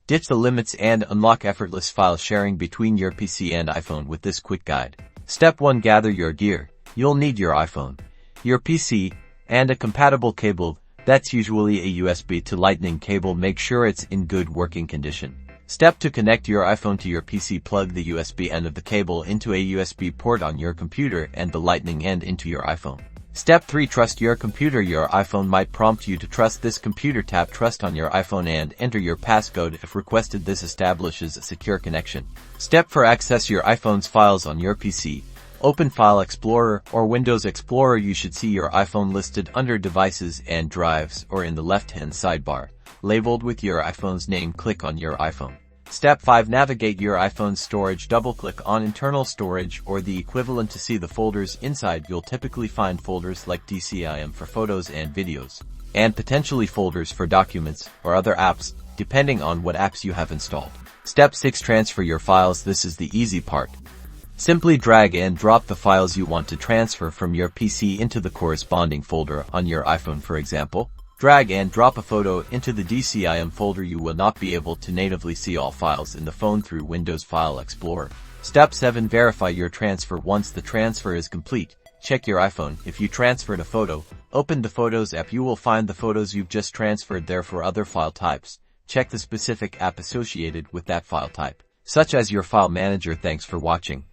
Ditch the limits and unlock effortless file sharing between your PC and iPhone with this quick guide. Step 1. Gather your gear. You'll need your iPhone, your PC, and a compatible cable. That's usually a USB to Lightning cable. Make sure it's in good working condition. Step 2. Connect your iPhone to your PC. Plug the USB end of the cable into a USB port on your computer and the Lightning end into your iPhone. Step 3. Trust your computer. Your iPhone might prompt you to trust this computer. Tap Trust on your iPhone and enter your passcode if requested. This establishes a secure connection. Step 4. Access your iPhone's files on your PC. Open File Explorer or Windows Explorer. You should see your iPhone listed under Devices and Drives or in the left-hand sidebar, labeled with your iPhone's name. Click on your iPhone. Step 5. Navigate your iPhone's storage. Double-click on internal storage or the equivalent to see the folders inside. You'll typically find folders like DCIM for photos and videos, and potentially folders for documents or other apps, depending on what apps you have installed. Step 6. Transfer your files. This is the easy part. Simply drag and drop the files you want to transfer from your PC into the corresponding folder on your iPhone. For example, drag and drop a photo into the DCIM folder. You will not be able to natively see all files in the phone through Windows File Explorer. Step 7. Verify your transfer. Once the transfer is complete, check your iPhone. If you transferred a photo, open the Photos app. You will find the photos you've just transferred there. For other file types, check the specific app associated with that file type, such as your file manager. Thanks for watching.